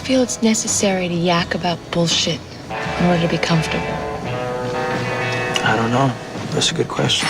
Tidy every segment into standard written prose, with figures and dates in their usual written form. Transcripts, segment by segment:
feel it's necessary to yak about bullshit in order to be comfortable? I don't know. That's a good question.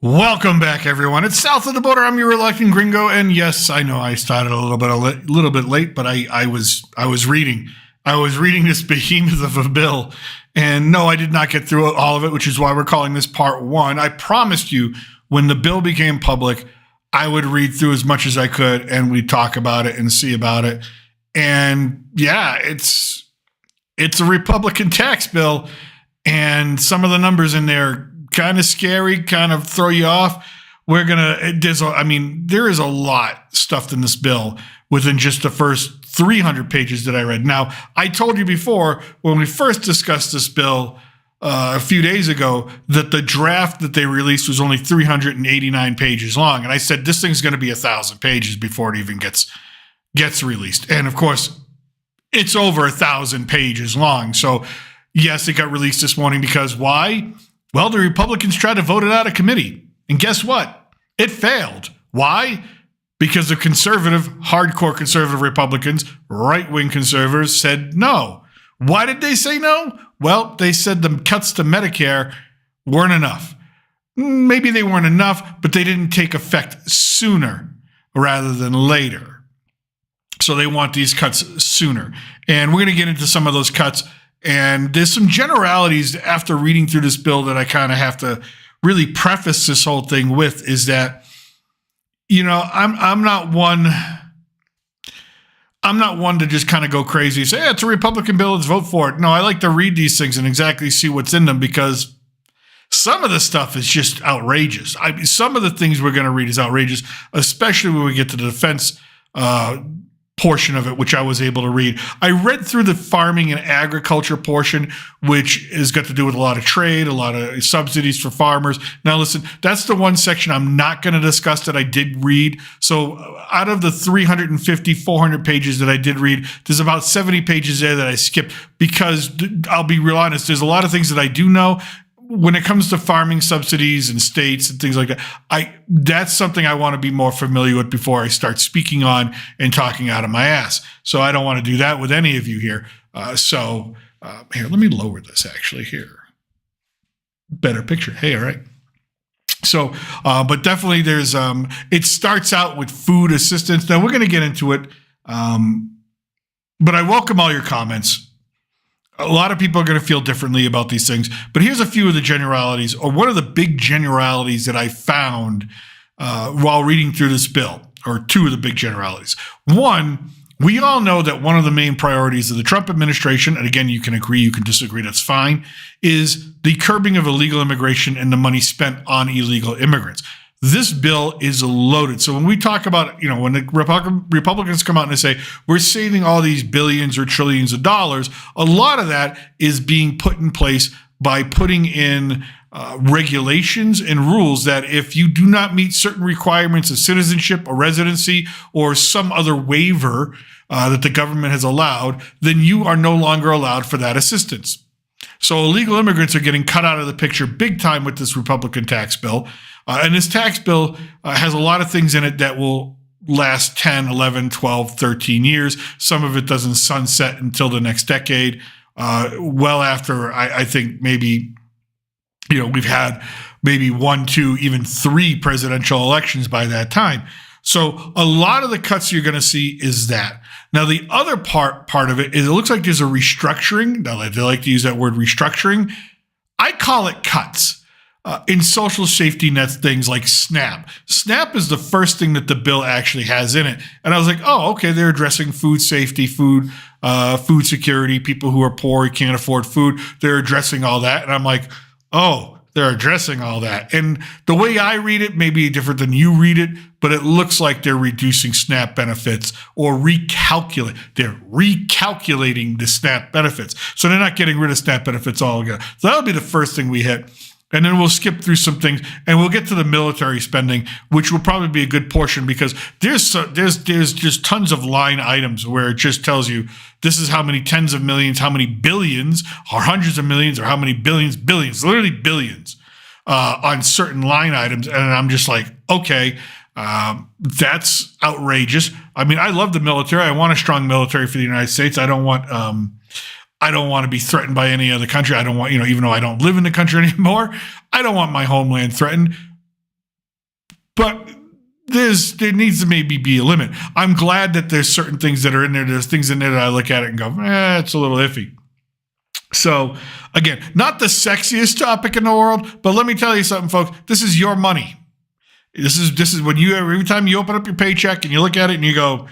Welcome back, everyone. It's South of the Border. I'm your reluctant gringo, and yes, I know I started a little bit late, but I was reading this behemoth of a bill, and no, I did not get through all of it, which is why we're calling this part one. I promised you when the bill became public, I would read through as much as I could, and we'd talk about it and see about it. And yeah, it's a Republican tax bill, and some of the numbers in there kind of scary, kind of throw you off. There is a lot stuffed in this bill within just the first 300 pages that I read. Now, I told you before when we first discussed this bill a few days ago that the draft that they released was only 389 pages long. And I said, this thing's going to be 1,000 pages before it even gets released. And of course, it's over 1,000 pages long. So yes, it got released this morning because why? Well, the Republicans tried to vote it out of committee. And guess what? It failed. Why? Because the hardcore conservative Republicans, right-wing conservatives said no. Why did they say no? Well, they said the cuts to Medicare weren't enough. Maybe they weren't enough, but they didn't take effect sooner rather than later. So they want these cuts sooner. And we're going to get into some of those cuts. And there's some generalities after reading through this bill that I kind of have to really preface this whole thing with is that, I'm not one to just kind of go crazy and say, it's a Republican bill, let's vote for it. No, I like to read these things and exactly see what's in them because some of the stuff is just outrageous. Some of the things we're going to read is outrageous, especially when we get to the defense portion of it, which I was able to read. I read through the farming and agriculture portion, which has got to do with a lot of trade, a lot of subsidies for farmers. Now, listen, that's the one section I'm not going to discuss that I did read. So out of the 350, 400 pages that I did read, there's about 70 pages there that I skipped because I'll be real honest, there's a lot of things that I do know. When it comes to farming subsidies and states and things like that, that's something I want to be more familiar with before I start speaking on and talking out of my ass. So I don't want to do that with any of you here. Here, let me lower this actually here. Better picture. Hey, all right. So, but definitely there's, it starts out with food assistance. Now we're going to get into it. But I welcome all your comments. A lot of people are going to feel differently about these things, but here's a few of the generalities, or one of the big generalities that I found while reading through this bill, or two of the big generalities. One, we all know that one of the main priorities of the Trump administration, and again, you can agree, you can disagree, that's fine, is the curbing of illegal immigration and the money spent on illegal immigrants. This bill is loaded. So when we talk about, when the Republicans come out and they say, we're saving all these billions or trillions of dollars, a lot of that is being put in place by putting in regulations and rules that if you do not meet certain requirements of citizenship or residency or some other waiver that the government has allowed, then you are no longer allowed for that assistance. So illegal immigrants are getting cut out of the picture big time with this Republican tax bill. And this tax bill has a lot of things in it that will last 10, 11, 12, 13 years. Some of it doesn't sunset until the next decade. Well after, I think maybe, we've had maybe 1, 2, even 3 presidential elections by that time. So a lot of the cuts you're going to see is that. Now, the other part of it is it looks like there's a restructuring. They like to use that word restructuring. I call it cuts. In social safety net things like SNAP. SNAP is the first thing that the bill actually has in it. And I was like, oh, okay, they're addressing food safety, food security, people who are poor, can't afford food. They're addressing all that. And I'm like, oh, they're addressing all that. And the way I read it may be different than you read it, but it looks like they're reducing SNAP benefits or they're recalculating the SNAP benefits. So they're not getting rid of SNAP benefits altogether. So that'll be the first thing we hit. And then we'll skip through some things and we'll get to the military spending, which will probably be a good portion because there's just tons of line items where it just tells you this is how many tens of millions, how many billions, or hundreds of millions, or how many billions, literally billions on certain line items. And I'm just like, okay, that's outrageous. I mean, I love the military. I want a strong military for the United States. I don't want to be threatened by any other country. I don't want, even though I don't live in the country anymore, I don't want my homeland threatened. But there needs to maybe be a limit. I'm glad that there's certain things that are in there. There's things in there that I look at it and go, it's a little iffy. So again, not the sexiest topic in the world, but let me tell you something, folks. This is your money. This is when every time you open up your paycheck and you look at it and you go,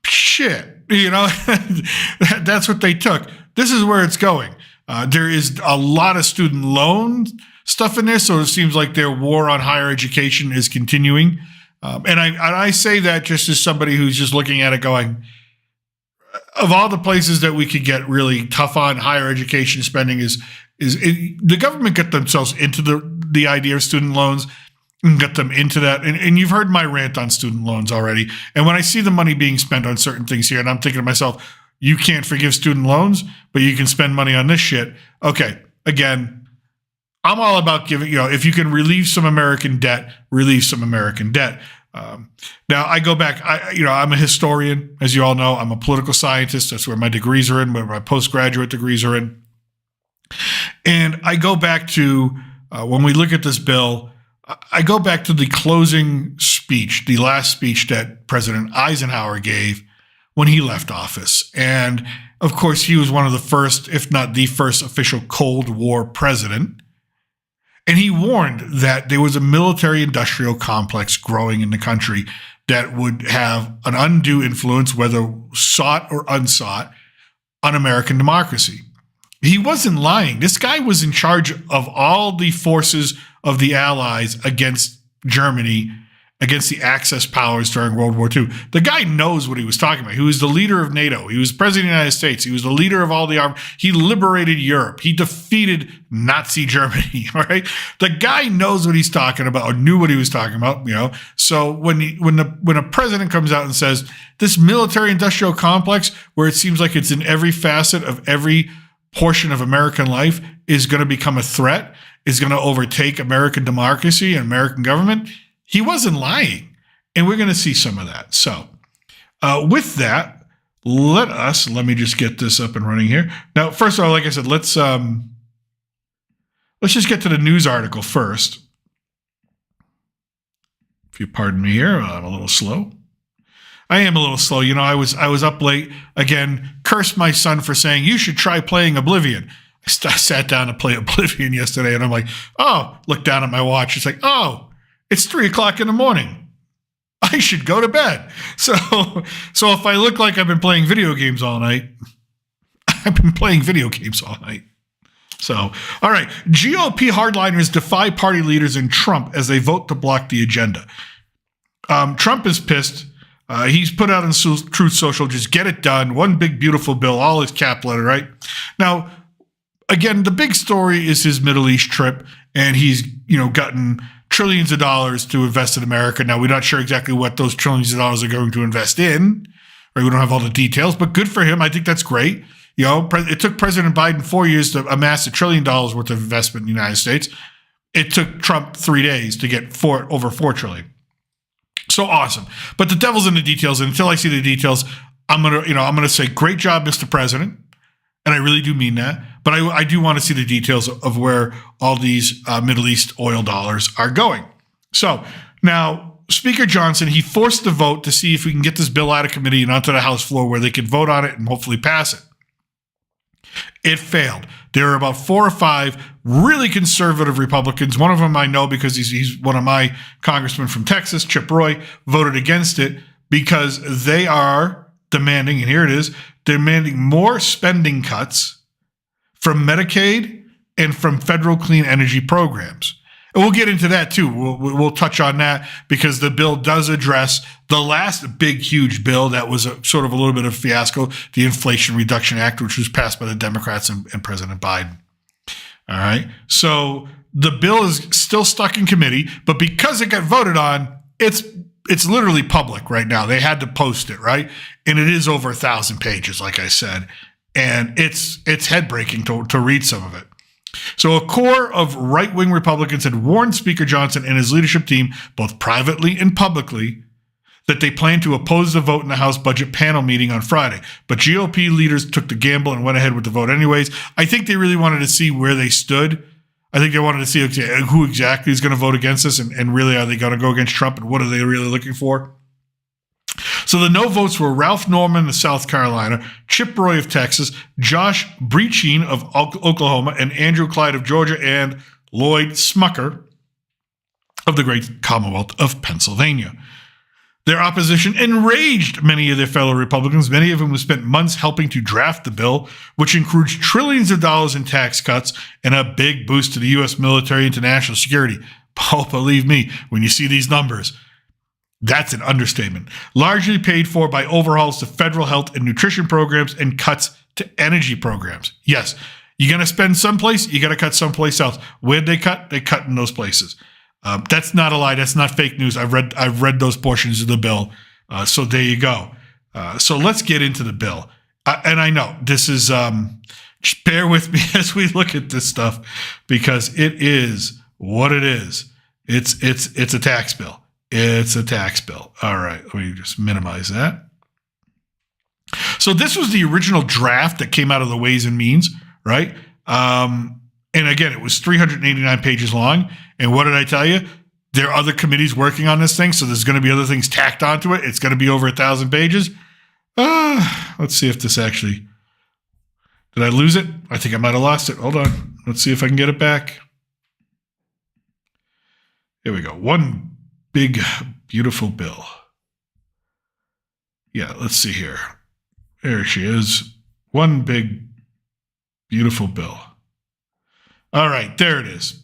shit, that's what they took. This is where it's going. There is a lot of student loan stuff in there, so it seems like their war on higher education is continuing. And I say that just as somebody who's just looking at it going, of all the places that we could get really tough on higher education spending is the government get themselves into the idea of student loans and get them into that. And you've heard my rant on student loans already. And when I see the money being spent on certain things here, and I'm thinking to myself, you can't forgive student loans, but you can spend money on this shit. Okay, again, I'm all about giving, if you can relieve some American debt, relieve some American debt. Now I go back, I'm a historian, as you all know. I'm a political scientist. That's where my degrees are in, where my postgraduate degrees are in. And I go back to when we look at this bill, I go back to the closing speech, the last speech that President Eisenhower gave when he left office. And of course, he was one of the first, if not the first official Cold War president. And he warned that there was a military industrial complex growing in the country that would have an undue influence, whether sought or unsought, on American democracy. He wasn't lying. This guy was in charge of all the forces of the Allies against Germany, against the Axis powers during World War II. The guy knows what he was talking about. He was the leader of NATO. He was president of the United States. He was the leader of all the army. He liberated Europe. He defeated Nazi Germany, all right? The guy knows what he's talking about, or knew what he was talking about, So when a president comes out and says, this military-industrial complex, where it seems like it's in every facet of every portion of American life, is going to become a threat, is going to overtake American democracy and American government, he wasn't lying. And we're going to see some of that. So with that, let me just get this up and running here. Now, first of all, like I said, let's just get to the news article first. If you pardon me here, I'm a little slow. I am a little slow. I was up late. Again, cursed my son for saying, you should try playing Oblivion. I sat down to play Oblivion yesterday, and I'm like, look down at my watch. It's like, it's 3:00 in the morning. I should go to bed. So if I look like I've been playing video games all night, I've been playing video games all night. So, all right. GOP hardliners defy party leaders and Trump as they vote to block the agenda. Trump is pissed. He's put out on Truth Social, just get it done. One big, beautiful bill, all his cap letter, right? Now, again, the big story is his Middle East trip, and he's, gotten trillions of dollars to invest in America. Now, we're not sure exactly what those trillions of dollars are going to invest in, right? We don't have all the details, but good for him. I think that's great. It took President Biden 4 years to amass $1 trillion worth of investment in the United States. It took Trump 3 days to get over $4 trillion. So awesome. But the devil's in the details. And until I see the details, I'm gonna say, great job, Mr. President. And I really do mean that. But I do want to see the details of where all these Middle East oil dollars are going. So now, Speaker Johnson, he forced the vote to see if we can get this bill out of committee and onto the House floor where they could vote on it and hopefully pass it. It failed. There are about 4 or 5 really conservative Republicans. One of them I know because he's one of my congressmen from Texas, Chip Roy, voted against it because they are demanding, and here it is, demanding more spending cuts from Medicaid and from federal clean energy programs. And we'll get into that too. We'll touch on that because the bill does address the last big, huge bill that was sort of a little bit of a fiasco, the Inflation Reduction Act, which was passed by the Democrats and President Biden. All right. So the bill is still stuck in committee, but because it got voted on, it's literally public right now. They had to post it, right? And it is over 1,000 pages, like I said. And it's head-breaking to read some of it. So a core of right-wing Republicans had warned Speaker Johnson and his leadership team, both privately and publicly, that they plan to oppose the vote in the House Budget Panel meeting on Friday. But GOP leaders took the gamble and went ahead with the vote anyways. I think they really wanted to see where they stood. I think they wanted to see who exactly is going to vote against this and really are they going to go against Trump and what are they really looking for? So the no votes were Ralph Norman of South Carolina, Chip Roy of Texas, Josh Breachine of Oklahoma, and Andrew Clyde of Georgia, and Lloyd Smucker of the great Commonwealth of Pennsylvania. Their opposition enraged many of their fellow Republicans, many of whom have spent months helping to draft the bill, which includes trillions of dollars in tax cuts and a big boost to the U.S. military and to national security. Oh, believe me, when you see these numbers, that's an understatement. Largely paid for by overhauls to federal health and nutrition programs and cuts to energy programs. Yes, you're going to spend someplace, you got to cut someplace else. Where'd they cut? They cut in those places. That's not a lie. That's not fake news. I've read those portions of the bill. So there you go. So let's get into the bill. And I know this is, just bear with me as we look at this stuff because it is what it is. It's a tax bill. It's a tax bill. All right, let me just minimize that. So this was the original draft that came out of the Ways and Means, right? And again, it was 389 pages long. And what did I tell you? There are other committees working on this thing, so there's going to be other things tacked onto it. It's going to be over 1,000 pages. Let's see if this actually... Did I lose it? I think I might have lost it. Hold on. Let's see if I can get it back. Here we go. One big, beautiful bill. Yeah, let's see here. There she is. One big, beautiful bill. All right, there it is.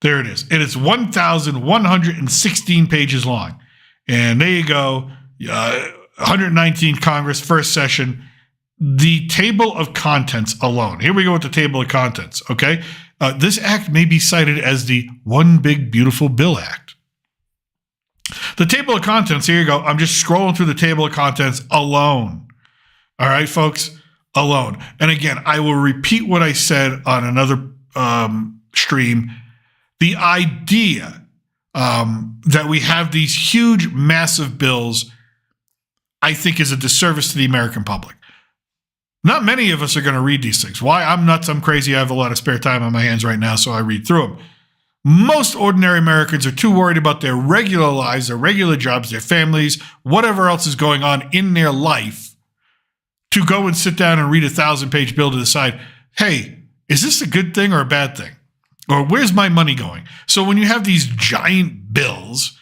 There it is. It is 1,116 pages long. And there you go. 119th Congress, first session. The table of contents alone. Here we go with the table of contents, okay? This act may be cited as the One Big Beautiful Bill Act. The table of contents, here you go. I'm just scrolling through the table of contents alone. All right, folks, alone. And again, I will repeat what I said on another stream. The idea that we have these huge, massive bills, I think is a disservice to the American public. Not many of us are going to read these things. Why? I'm nuts. I'm crazy. I have a lot of spare time on my hands right now, so I read through them. Most ordinary Americans are too worried about their regular lives, their regular jobs, their families, whatever else is going on in their life to go and sit down and read a 1,000-page bill to decide, hey, is this a good thing or a bad thing? Or where's my money going? So when you have these giant bills,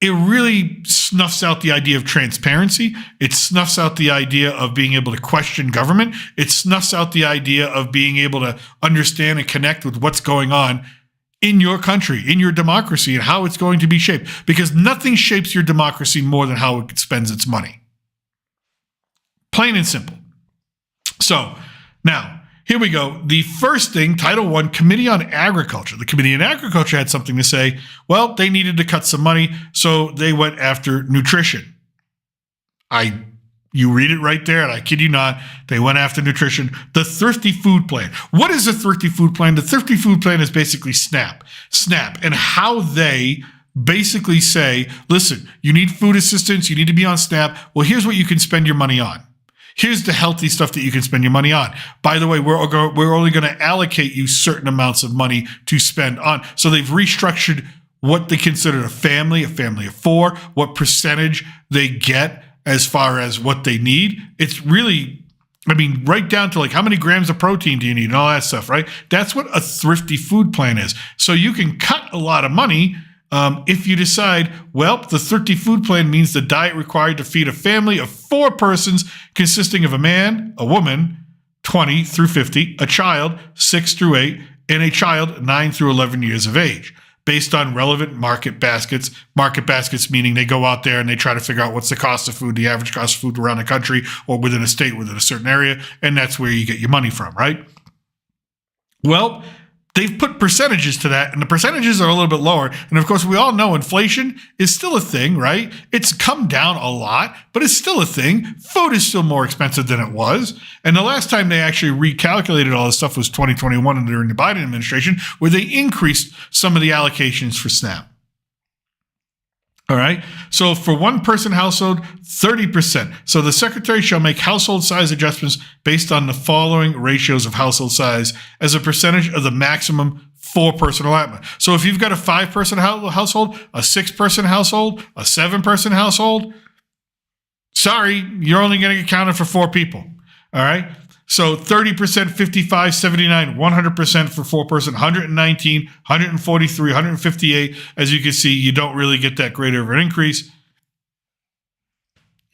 it really snuffs out the idea of transparency. It snuffs out the idea of being able to question government. It snuffs out the idea of being able to understand and connect with what's going on in your country, in your democracy, and how it's going to be shaped. Because nothing shapes your democracy more than how it spends its money. Plain and simple. So, now, here we go. The first thing, Title I, Committee on Agriculture. The Committee on Agriculture had something to say. Well, they needed to cut some money, so they went after nutrition. You read it right there, and I kid you not, they went after nutrition. The Thrifty Food Plan. What is a Thrifty Food Plan? The Thrifty Food Plan is basically SNAP, and how they basically say, listen, you need food assistance, you need to be on SNAP. Well, here's what you can spend your money on. Here's the healthy stuff that you can spend your money on. By the way, we're only going to allocate you certain amounts of money to spend on. So they've restructured what they consider a family of four, what percentage they get as far as what they need. It's really, I mean, right down to like how many grams of protein do you need and all that stuff, right? That's what a thrifty food plan is. So you can cut a lot of money if you decide, well, the thrifty food plan means the diet required to feed a family of 4 persons consisting of a man, a woman, 20 through 50, a child 6 through 8, and a child 9 through 11 years of age, based on relevant market baskets. Market baskets meaning they go out there and they try to figure out what's the cost of food, the average cost of food around the country or within a state, within a certain area, and that's where you get your money from, right? Well, they've put percentages to that, and the percentages are a little bit lower. And of course, we all know inflation is still a thing, right? It's come down a lot, but it's still a thing. Food is still more expensive than it was. And the last time they actually recalculated all this stuff was 2021 and during the Biden administration, where they increased some of the allocations for SNAP. All right. So for one person household, 30%. So the secretary shall make household size adjustments based on the following ratios of household size as a percentage of the maximum 4-person allotment. So if you've got a 5-person household, a 6-person household, a 7-person household, sorry, you're only going to get counted for 4 people. All right. So 30%, 55, 79, 100% for 4-person, 119, 143, 158. As you can see, you don't really get that great of an increase.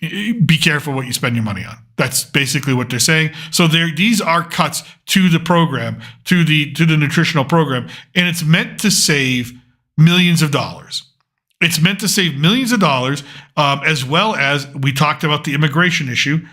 Be careful what you spend your money on. That's basically what they're saying. So these are cuts to the program, to the nutritional program, and it's meant to save millions of dollars. It's meant to save millions of dollars, as well as we talked about the immigration issue.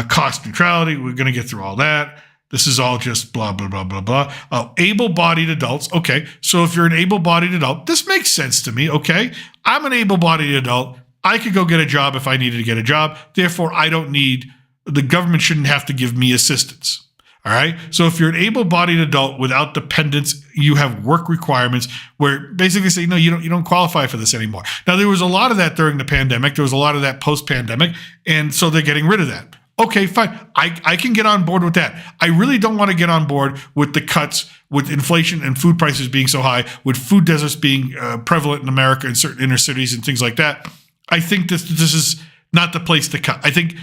Cost neutrality, we're going to get through all that. This is all just blah, blah, blah, blah, blah. Able-bodied adults. Okay, so if you're an able-bodied adult, this makes sense to me, okay? I'm an able-bodied adult. I could go get a job if I needed to get a job. Therefore, the government shouldn't have to give me assistance. All right. So if you're an able-bodied adult without dependents, you have work requirements where basically say, no, you don't qualify for this anymore. Now, there was a lot of that during the pandemic. There was a lot of that post-pandemic. And so they're getting rid of that. Okay, fine. I can get on board with that. I really don't want to get on board with the cuts, with inflation and food prices being so high, with food deserts being prevalent in America in certain inner cities and things like that. I think this is not the place to cut. I think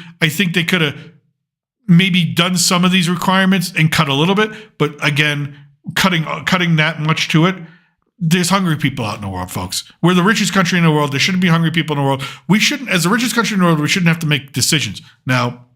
they could have maybe done some of these requirements and cut a little bit, but again, cutting that much to it, there's hungry people out in the world, folks. We're the richest country in the world. There shouldn't be hungry people in the world. We shouldn't, as the richest country in the world, we shouldn't have to make decisions. Now,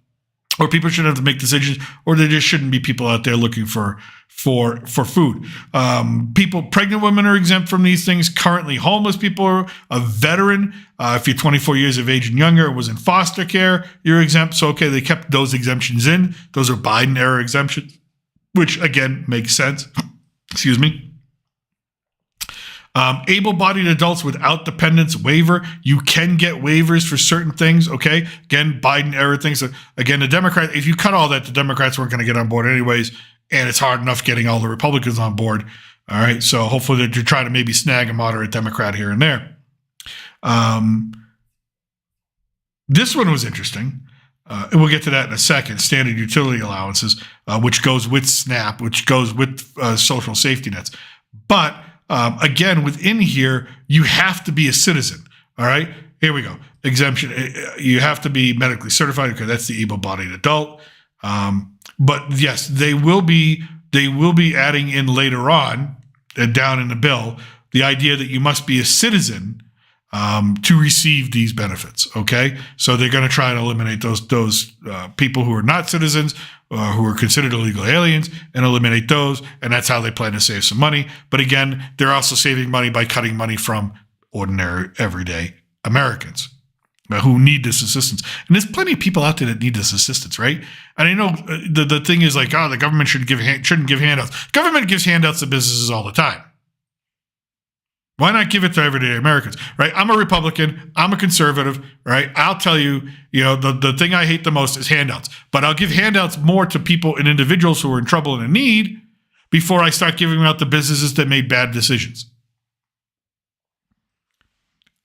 or people shouldn't have to make decisions, or there just shouldn't be people out there looking for food. Pregnant women are exempt from these things. Currently homeless people are a veteran. If you're 24 years of age and younger, was in foster care, you're exempt. So, okay, they kept those exemptions in. Those are Biden era exemptions, which again makes sense. Excuse me. Able-bodied adults without dependents waiver. You can get waivers for certain things, okay? Again, Biden era things. Again, the Democrats, if you cut all that, the Democrats weren't going to get on board anyways, and it's hard enough getting all the Republicans on board, all right? So hopefully they're trying to maybe snag a moderate Democrat here and there. This one was interesting. And we'll get to that in a second. Standard utility allowances, which goes with SNAP, which goes with social safety nets. But again, within here, you have to be a citizen. All right, here we go. Exemption. You have to be medically certified. Okay, that's the able-bodied adult. But yes, they will be adding in later on, down in the bill, the idea that you must be a citizen to receive these benefits. Okay, so they're going to try to eliminate those people who are not citizens, who are considered illegal aliens, and eliminate those. And that's how they plan to save some money. But again, they're also saving money by cutting money from ordinary, everyday Americans who need this assistance. And there's plenty of people out there that need this assistance, right? And I know the thing is like, the government shouldn't give handouts. Government gives handouts to businesses all the time. Why not give it to everyday Americans, right? I'm a Republican. I'm a conservative, right? I'll tell you, the thing I hate the most is handouts. But I'll give handouts more to people and individuals who are in trouble and in need before I start giving them out to businesses that made bad decisions.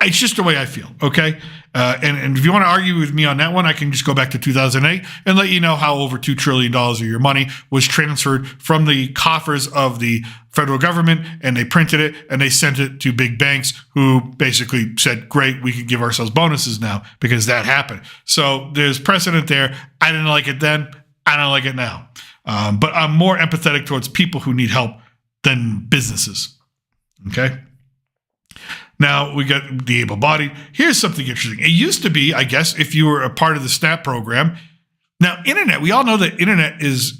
It's just the way I feel, okay? And if you want to argue with me on that one, I can just go back to 2008 and let you know how over $2 trillion of your money was transferred from the coffers of the federal government, and they printed it and they sent it to big banks who basically said, great, we can give ourselves bonuses now because that happened. So there's precedent there. I didn't like it then. I don't like it now. But I'm more empathetic towards people who need help than businesses, okay? Now we got the able-bodied. Here's something interesting. It used to be, I guess, if you were a part of the SNAP program. Now, internet, we all know that internet is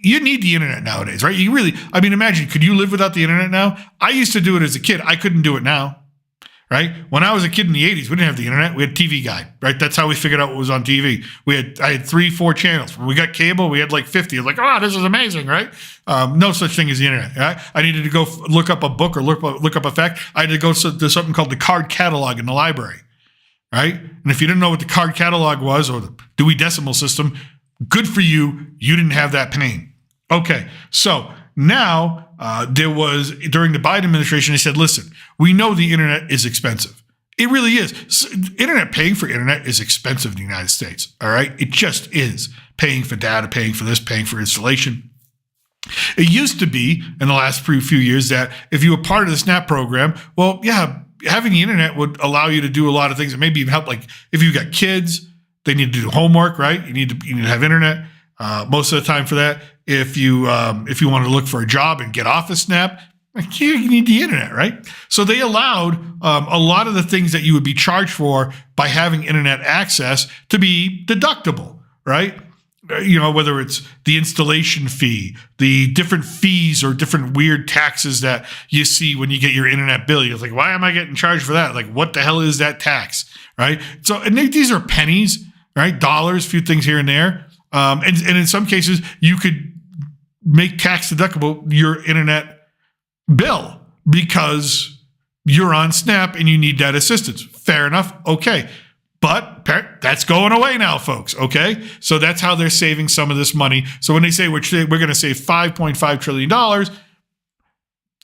you need the internet nowadays, right? You really, I mean, imagine, could you live without the internet now? I used to do it as a kid. I couldn't do it now, right? When I was a kid in the 80s, we didn't have the internet. We had TV Guide, right? That's how we figured out what was on TV. I had 3-4 channels. When we got cable, we had like 50. I was like, oh, this is amazing, right? No such thing as the internet, right? I needed to go look up a book or look up a fact. I had to go to something called the card catalog in the library, right? And if you didn't know what the card catalog was, or the Dewey Decimal System, good for you. You didn't have that pain. Okay, so now there was, during the Biden administration, they said, listen, we know the internet is expensive. It really is. Paying for internet is expensive in the United States, all right? It just is. Paying for data, paying for this, paying for installation. It used to be, in the last few years, that if you were part of the SNAP program, well, yeah, having the internet would allow you to do a lot of things that maybe even help, like if you've got kids, they need to do homework, right? You need to have internet most of the time for that. If you want to look for a job and get off of SNAP, you need the internet, right? So they allowed a lot of the things that you would be charged for by having internet access to be deductible, right? You know, whether it's the installation fee, the different fees or different weird taxes that you see when you get your internet bill. You're like, why am I getting charged for that? Like, what the hell is that tax, right? So, and these are pennies, right? Dollars, a few things here and there. And in some cases, you could make tax deductible your internet bill because you're on SNAP and you need that assistance. Fair enough. Okay. But that's going away now, folks. Okay. So that's how they're saving some of this money. So when they say we're going to save $5.5 trillion,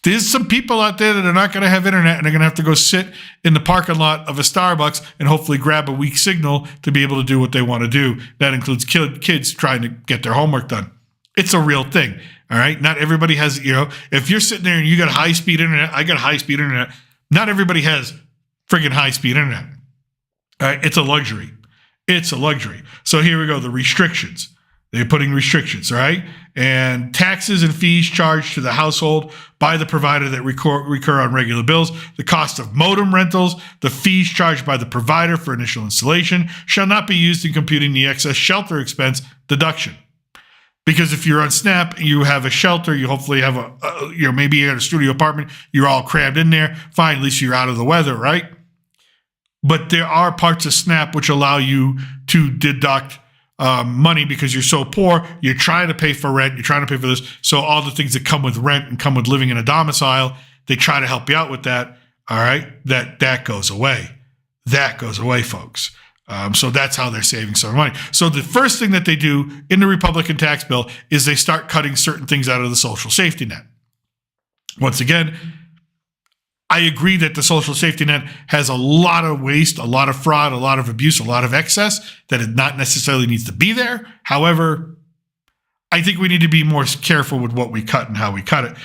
there's some people out there that are not going to have internet and they're going to have to go sit in the parking lot of a Starbucks and hopefully grab a weak signal to be able to do what they want to do. That includes kids trying to get their homework done. It's a real thing. All right. Not everybody has, if you're sitting there and you got high speed internet, I got high speed internet. Not everybody has friggin' high speed internet. All right. It's a luxury. It's a luxury. So here we go. The restrictions. They're putting restrictions, right? And taxes and fees charged to the household by the provider that recur on regular bills. The cost of modem rentals, the fees charged by the provider for initial installation shall not be used in computing the excess shelter expense deduction. Because if you're on SNAP, you have a shelter, you hopefully have maybe you're in a studio apartment, you're all crammed in there. Fine, at least you're out of the weather, right? But there are parts of SNAP which allow you to deduct money because you're so poor, you're trying to pay for rent, you're trying to pay for this. So all the things that come with rent and come with living in a domicile, they try to help you out with that. All right, that goes away. That goes away, folks. So that's how they're saving some money. So the first thing that they do in the Republican tax bill is they start cutting certain things out of the social safety net. Once again, I agree that the social safety net has a lot of waste, a lot of fraud, a lot of abuse, a lot of excess that it not necessarily needs to be there. However, I think we need to be more careful with what we cut and how we cut it,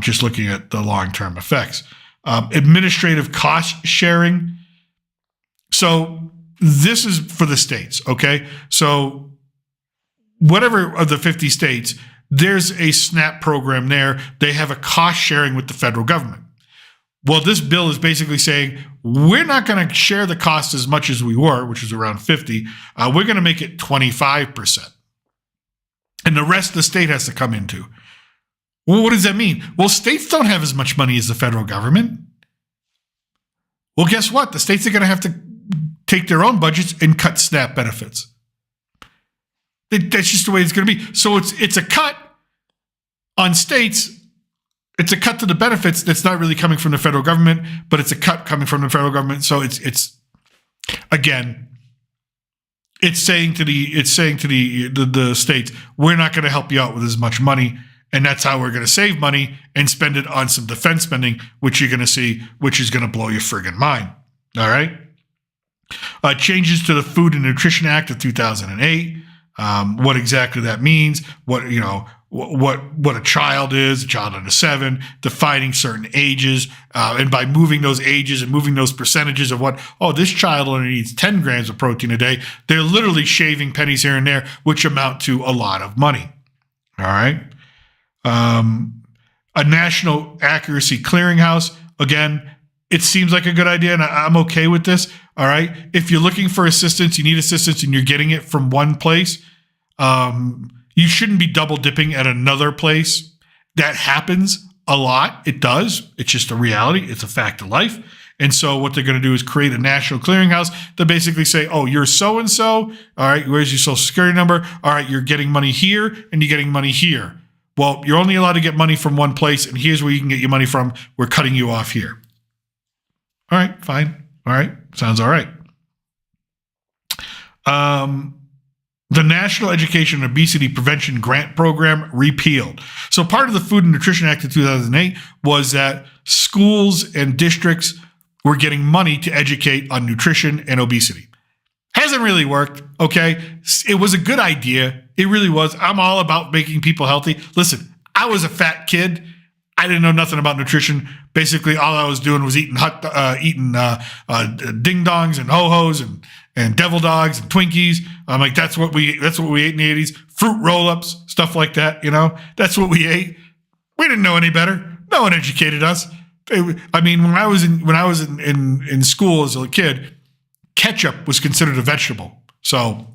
just looking at the long-term effects. Administrative cost sharing. So this is for the states, okay? So whatever of the 50 states, there's a SNAP program there. They have a cost sharing with the federal government. Well, this bill is basically saying we're not going to share the cost as much as we were, which is around 50. We're going to make it 25%. And the rest of the state has to come into. Well, what does that mean? Well, states don't have as much money as the federal government. Well, guess what? The states are going to have to take their own budgets and cut SNAP benefits. That's just the way it's going to be. So it's a cut on states. It's a cut to the benefits that's not really coming from the federal government, but it's a cut coming from the federal government. So it's saying to the states, we're not going to help you out with as much money, and that's how we're going to save money and spend it on some defense spending, which you're going to see, which is going to blow your friggin' mind. All right. Changes to the Food and Nutrition Act of 2008. What exactly that means? What a child is, a child under 7, defining certain ages, and by moving those ages and moving those percentages of this child only needs 10 grams of protein a day, they're literally shaving pennies here and there, which amount to a lot of money. All right. A national accuracy clearinghouse. Again, it seems like a good idea, and I'm okay with this. All right. If you're looking for assistance, you need assistance, and you're getting it from one place, You shouldn't be double dipping at another place. That happens a lot. It does. It's just a reality. It's a fact of life. And so what they're going to do is create a national clearinghouse to basically say, oh, you're so-and-so. All right, where's your social security number? All right, you're getting money here and you're getting money here. Well, you're only allowed to get money from one place, and here's where you can get your money from. We're cutting you off here. All right, fine. All right, sounds all right. The National Education and Obesity Prevention Grant Program repealed. So part of the Food and Nutrition Act of 2008 was that schools and districts were getting money to educate on nutrition and obesity. Hasn't really worked, okay? It was a good idea. It really was. I'm all about making people healthy. Listen, I was a fat kid. I didn't know nothing about nutrition. Basically, all I was doing was eating ding-dongs and ho-hos and devil dogs and Twinkies. I'm like, that's what we ate in the 80s. Fruit roll-ups, stuff like that, you know? That's what we ate. We didn't know any better. No one educated us. I mean, when I was in school as a kid, ketchup was considered a vegetable. So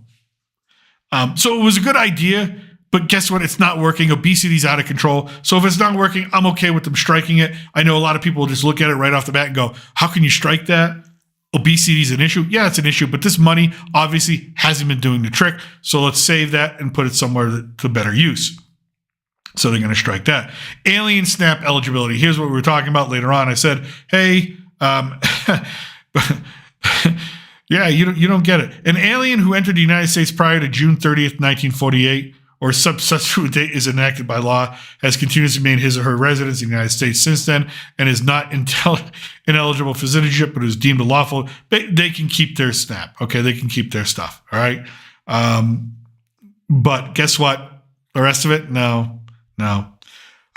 it was a good idea, but guess what? It's not working. Obesity's out of control. So if it's not working, I'm okay with them striking it. I know a lot of people will just look at it right off the bat and go, how can you strike that? Obesity is an issue. Yeah, it's an issue, but this money obviously hasn't been doing the trick. So let's save that and put it somewhere to better use. So they're going to strike that. Alien SNAP eligibility. Here's what we were talking about later on. I said, hey, yeah, you don't get it. An alien who entered the United States prior to June 30th, 1948, or subsequent date is enacted by law, has continuously made his or her residence in the United States since then, and is not ineligible for citizenship, but is deemed lawful. They can keep their SNAP. Okay, they can keep their stuff. All right. But guess what? The rest of it, no. All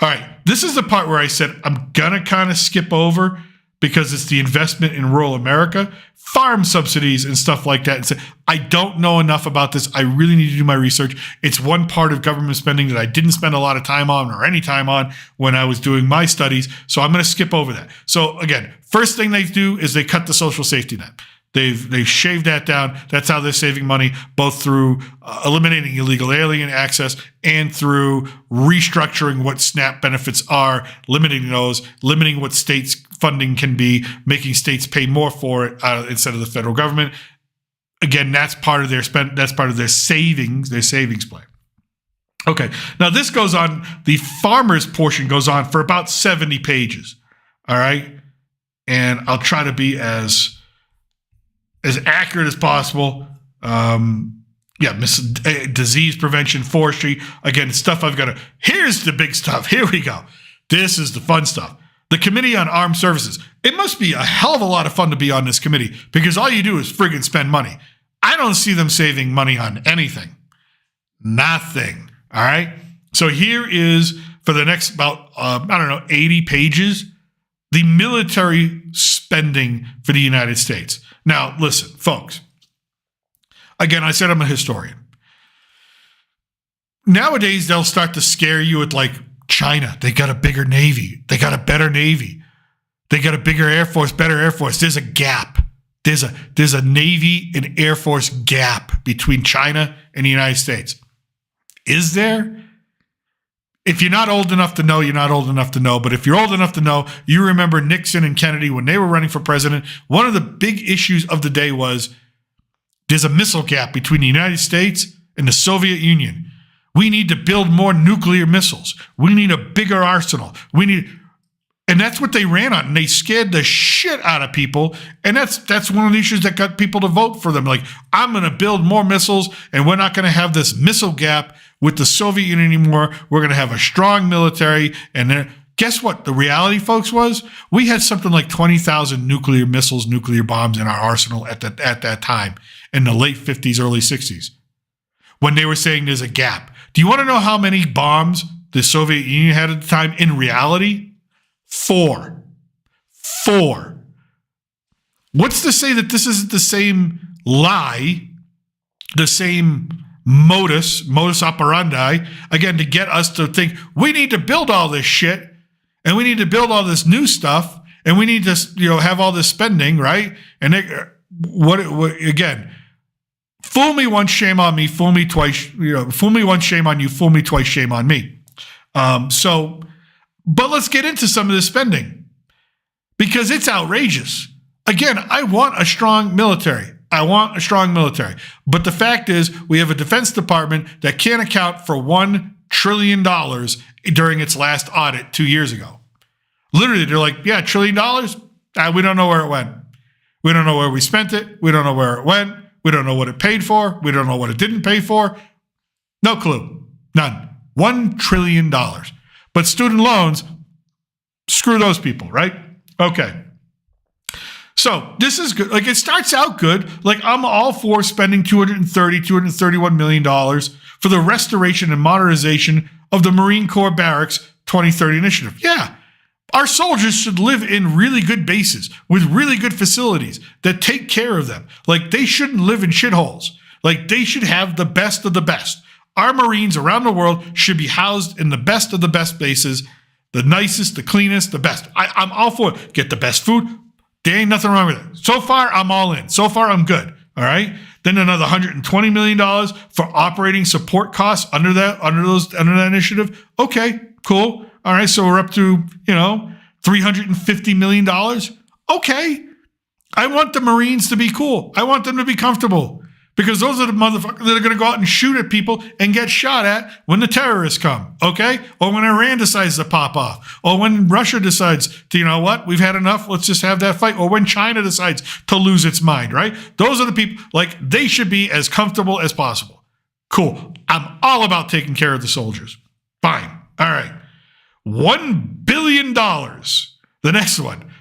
right. This is the part where I said I'm gonna kind of skip over because it's the investment in rural America, farm subsidies and stuff like that. And say, I don't know enough about this. I really need to do my research. It's one part of government spending that I didn't spend a lot of time on or any time on when I was doing my studies. So I'm going to skip over that. So again, first thing they do is they cut the social safety net. They've shaved that down. That's how they're saving money, both through eliminating illegal alien access and through restructuring what SNAP benefits are, limiting those, limiting what states' funding can be, making states pay more for it instead of the federal government. Again, that's part of their that's part of their savings plan. Okay, now this goes on. The farmers portion goes on for about 70 pages. All right, and I'll try to be as accurate as possible. Disease prevention, forestry. Again, stuff I've got to. Here's the big stuff. Here we go. This is the fun stuff. The Committee on Armed Services. It must be a hell of a lot of fun to be on this committee because all you do is friggin' spend money. I don't see them saving money on anything. Nothing. All right. So here is for the next about, 80 pages, the military spending for the United States. Now, listen, folks. Again, I said I'm a historian. Nowadays, they'll start to scare you with like China. They got a bigger Navy. They got a better Navy. They got a bigger Air Force, better Air Force. There's a gap. There's a Navy and Air Force gap between China and the United States. Is there? If you're not old enough to know, you're not old enough to know. But if you're old enough to know, you remember Nixon and Kennedy when they were running for president. One of the big issues of the day was there's a missile gap between the United States and the Soviet Union. We need to build more nuclear missiles. We need a bigger arsenal. And that's what they ran on. And they scared the shit out of people. And that's one of the issues that got people to vote for them. Like, I'm going to build more missiles, and we're not going to have this missile gap with the Soviet Union anymore. We're going to have a strong military. And then guess what? The reality, folks, was we had something like 20,000 nuclear missiles, nuclear bombs in our arsenal at that time in the late 50s, early 60s, when they were saying there's a gap. Do you want to know how many bombs the Soviet Union had at the time? In reality, 4. What's to say that this isn't the same lie, the same modus operandi, again, to get us to think we need to build all this shit and we need to build all this new stuff and we need to, have all this spending, right? And what again, Fool me once, shame on me. Fool me twice, fool me once, shame on you. Fool me twice, shame on me. But let's get into some of this spending because it's outrageous. Again, I want a strong military. But the fact is, we have a Defense Department that can't account for $1 trillion during its last audit 2 years ago. Literally, they're like, yeah, $1 trillion? We don't know where it went. We don't know where we spent it. We don't know where it went. We don't know what it paid for. We don't know what it didn't pay for. No clue. None. $1 trillion. But student loans, screw those people, right? Okay. So this is good. Like, it starts out good. Like, I'm all for spending $231 million for the restoration and modernization of the Marine Corps Barracks 2030 initiative. Yeah. Our soldiers should live in really good bases with really good facilities that take care of them. Like, they shouldn't live in shitholes. Like, they should have the best of the best. Our Marines around the world should be housed in the best of the best bases, the nicest, the cleanest, the best. I'm all for it. Get the best food. There ain't nothing wrong with it. So far, I'm all in. So far, I'm good. All right. Then another $120 million for operating support costs under that initiative. Okay, cool. All right. So we're up to, $350 million. Okay. I want the Marines to be cool. I want them to be comfortable because those are the motherfuckers that are going to go out and shoot at people and get shot at when the terrorists come. Okay. Or when Iran decides to pop off, or when Russia decides to, we've had enough. Let's just have that fight. Or when China decides to lose its mind, right? Those are the people, like, they should be as comfortable as possible. Cool. I'm all about taking care of the soldiers. Fine. All right. $1 billion. The next one.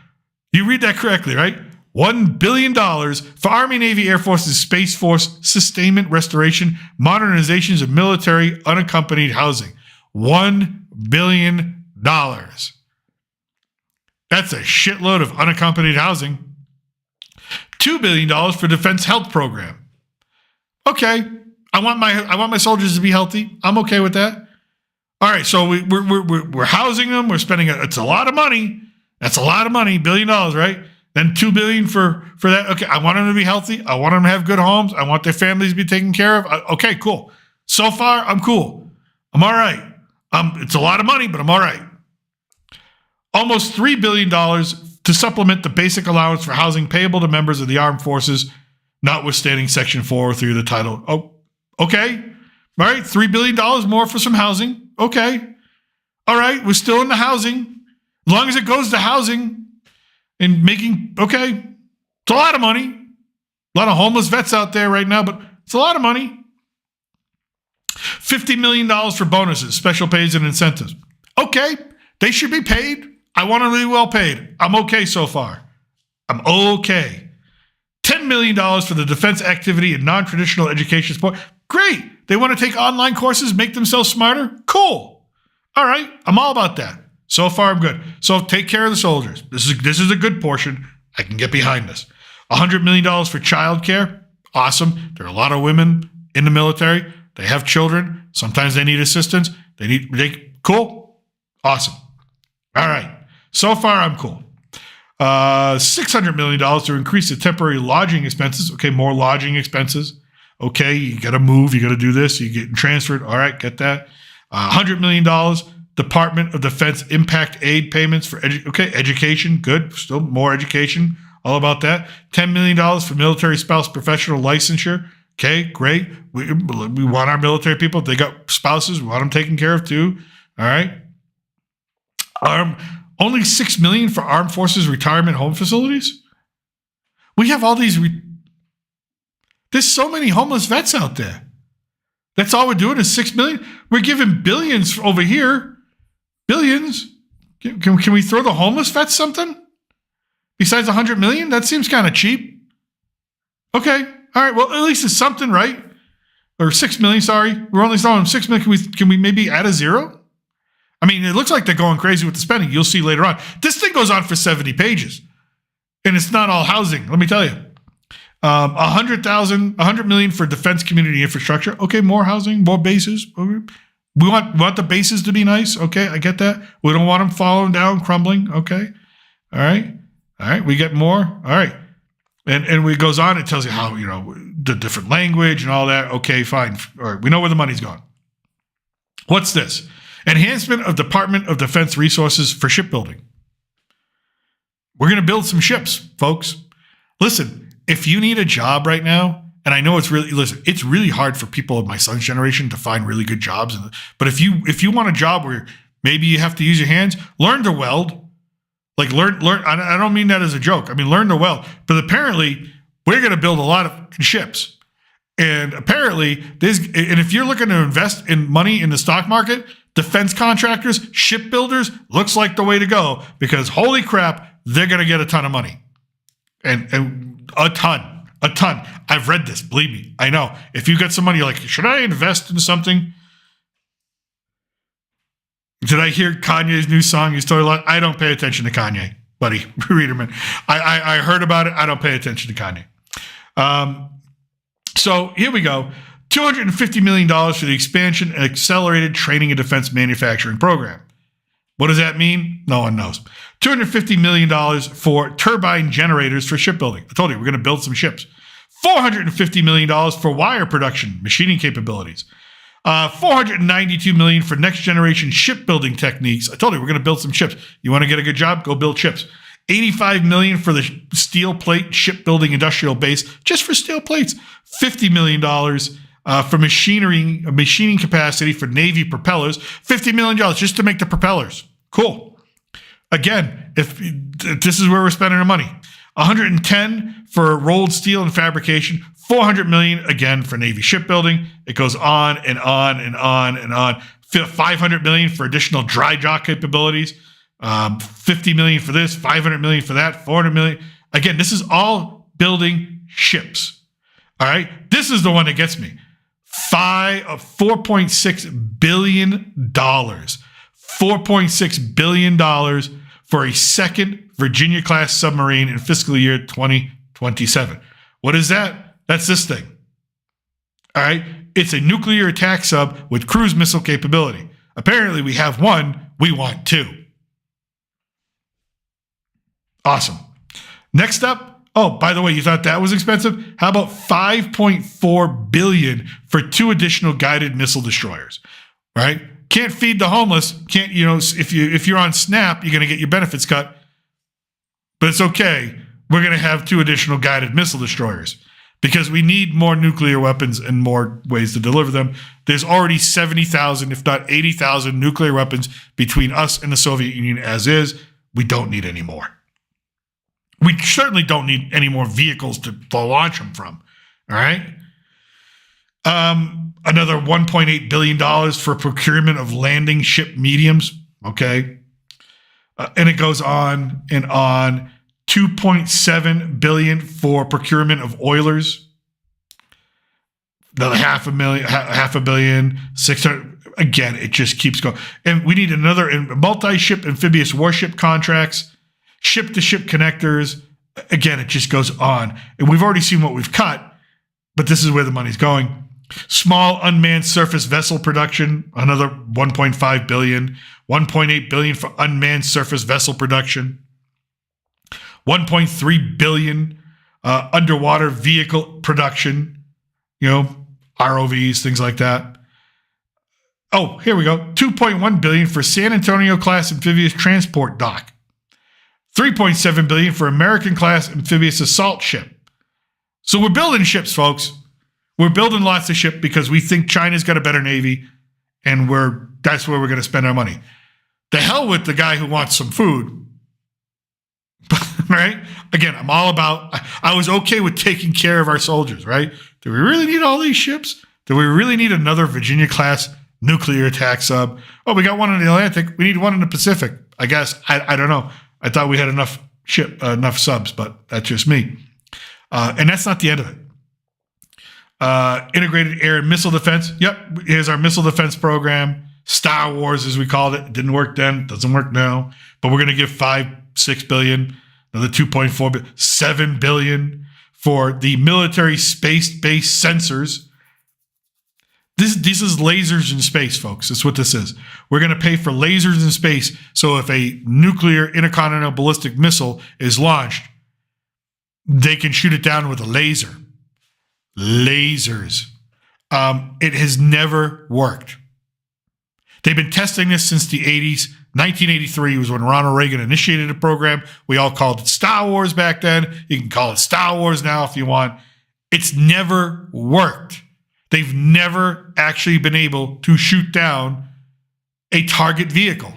You read that correctly, right? $1 billion for Army, Navy, Air Force, and Space Force sustainment, restoration, modernizations of military unaccompanied housing. $1 billion. That's a shitload of unaccompanied housing. $2 billion for Defense Health Program. Okay, I want my soldiers to be healthy. I'm okay with that. All right, so we're housing them. We're spending it's a lot of money. That's a lot of money. $1 billion, right? Then $2 billion for that. Okay, I want them to be healthy. I want them to have good homes. I want their families to be taken care of. Okay, cool. So far, I'm cool. I'm all right. It's a lot of money, but I'm all right. Almost $3 billion to supplement the basic allowance for housing payable to members of the armed forces, notwithstanding Section 403 of the title. Oh, okay. All right, $3 billion more for some housing. Okay. All right, we're still in the housing. As long as it goes to housing and making, okay, it's a lot of money. A lot of homeless vets out there right now, but it's a lot of money. $50 million for bonuses, special pays, and incentives. Okay, they should be paid. I want them to be well paid. I'm okay so far. I'm okay. $10 million for the defense activity and non-traditional education support. Great. They want to take online courses, make themselves smarter. Cool. All right. I'm all about that. So far, I'm good. So take care of the soldiers. This is a good portion. I can get behind this. $100 million for childcare. Awesome. There are a lot of women in the military. They have children. Sometimes they need assistance. Cool. Awesome. All right. So far, I'm cool. $600 million to increase the temporary lodging expenses. Okay, more lodging expenses. Okay, you got to move. You got to do this. You get transferred. All right, get that. $100 million, Department of Defense impact aid payments for education. Good. Still more education. All about that. $10 million for military spouse professional licensure. Okay, great. We want our military people. If they got spouses, we want them taken care of too. All right. Only $6 million for Armed Forces retirement home facilities. We have all these. There's so many homeless vets out there. That's all we're doing is $6 million. We're giving billions over here. Billions. Can we throw the homeless vets something besides $100 million? That seems kind of cheap. Okay. All right. Well, at least it's something, right? Or $6 million. Sorry, we're only throwing $6 million. Can we maybe add a zero? I mean, it looks like they're going crazy with the spending. You'll see later on. This thing goes on for 70 pages, and it's not all housing. Let me tell you, $100 million for defense community infrastructure. Okay, more housing, more bases. We want the bases to be nice. Okay, I get that. We don't want them falling down, crumbling. Okay, all right. We get more. All right, and it goes on. It tells you how the different language and all that. Okay, fine. All right, we know where the money's going. What's this? Enhancement of Department of Defense resources for shipbuilding. We're going to build some ships, folks. Listen, if you need a job right now, and I know it's really hard for people of my son's generation to find really good jobs. But if you want a job where maybe you have to use your hands, learn to weld. Like learn. I don't mean that as a joke. I mean, learn to weld. But apparently, we're going to build a lot of ships. And apparently, if you're looking to invest in money in the stock market, defense contractors, shipbuilders, looks like the way to go, because holy crap, they're going to get a ton of money. And a ton. I've read this, believe me. I know. If you got some money, you're like, should I invest in something? Did I hear Kanye's new song? He's totally like, I don't pay attention to Kanye, buddy. Readerman. I heard about it. I don't pay attention to Kanye. So here we go. $250 million for the expansion and accelerated training and defense manufacturing program. What does that mean? No one knows. $250 million for turbine generators for shipbuilding. I told you, we're going to build some ships. $450 million for wire production, machining capabilities. $492 million for next generation shipbuilding techniques. I told you, we're going to build some ships. You want to get a good job? Go build ships. $85 million for the steel plate shipbuilding industrial base, just for steel plates. $50 million for machining capacity for Navy propellers. $50 million just to make the propellers. Cool. Again, if this is where we're spending our money. $110 for rolled steel and fabrication. $400 million again for Navy shipbuilding. It goes on and on and on and on. $500 million for additional dry dock capabilities. $50 million for this, $500 million for that, $400 million. Again, this is all building ships. All right. This is the one that gets me. $4.6 billion. $4.6 billion for a second Virginia-class submarine in fiscal year 2027. What is that? That's this thing. All right. It's a nuclear attack sub with cruise missile capability. Apparently, we have one. We want two. Awesome. Next up. Oh, by the way, you thought that was expensive? How about $5.4 billion for 2 additional guided missile destroyers? Right? Can't feed the homeless. Can't, if you're on SNAP, you're going to get your benefits cut. But it's okay. We're going to have 2 additional guided missile destroyers because we need more nuclear weapons and more ways to deliver them. There's already 70,000, if not 80,000 nuclear weapons between us and the Soviet Union as is. We don't need any more. We certainly don't need any more vehicles to launch them from. All right. Another $1.8 billion for procurement of landing ship mediums. Okay. And it goes on and on. $2.7 billion for procurement of oilers. Another $500 million, 600. Again, it just keeps going. And we need another multi-ship amphibious warship contracts. Ship-to-ship connectors. Again, it just goes on. And we've already seen what we've cut, but this is where the money's going. Small unmanned surface vessel production, another $1.5 billion. $1.8 billion for unmanned surface vessel production. $1.3 billion underwater vehicle production. ROVs, things like that. Oh, here we go. $2.1 billion for San Antonio-class amphibious transport dock. $3.7 billion for American-class amphibious assault ship. So we're building ships, folks. We're building lots of ships because we think China's got a better Navy, and that's where we're going to spend our money. The hell with the guy who wants some food. Right? Again, I'm all about, I was okay with taking care of our soldiers, right? Do we really need all these ships? Do we really need another Virginia-class nuclear attack sub? Oh, we got one in the Atlantic. We need one in the Pacific. I guess. I don't know. I thought we had enough subs, but that's just me. And that's not the end of it. Integrated air and missile defense. Yep, here's our missile defense program. Star Wars, as we called it. Didn't work then, doesn't work now. But we're going to give $6 billion, another $2.4 billion, $7 billion for the military space-based sensors. This is lasers in space, folks. That's what this is. We're going to pay for lasers in space. So if a nuclear intercontinental ballistic missile is launched, they can shoot it down with a laser. lasers. It has never worked. They've been testing this since the 80s. 1983 was when Ronald Reagan initiated the program. We all called it Star Wars back then. You can call it Star Wars now if you want. It's never worked. They've never actually been able to shoot down a target vehicle.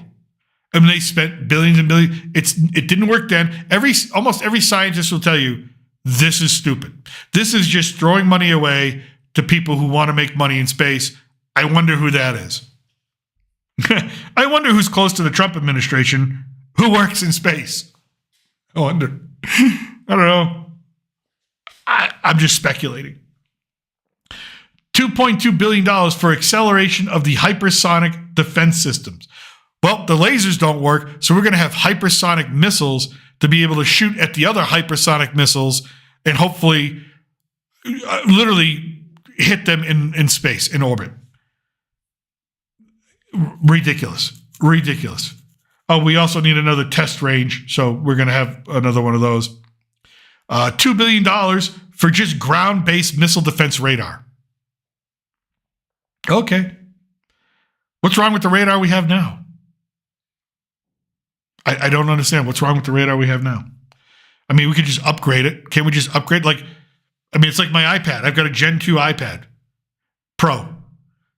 I mean, they spent billions and billions. It didn't work then. Almost every scientist will tell you this is stupid. This is just throwing money away to people who want to make money in space. I wonder who that is. I wonder who's close to the Trump administration who works in space. I wonder. I don't know. I'm just speculating. $2.2 billion for acceleration of the hypersonic defense systems. Well, the lasers don't work, so we're going to have hypersonic missiles to be able to shoot at the other hypersonic missiles and hopefully literally hit them in space, in orbit. Ridiculous. Oh, we also need another test range, so we're going to have another one of those. $2 billion for just ground-based missile defense radar. Okay. What's wrong with the radar we have now? I don't understand. What's wrong with the radar we have now? I mean, we could just upgrade it. Can't we just upgrade? It's like my iPad. I've got a Gen 2 iPad Pro.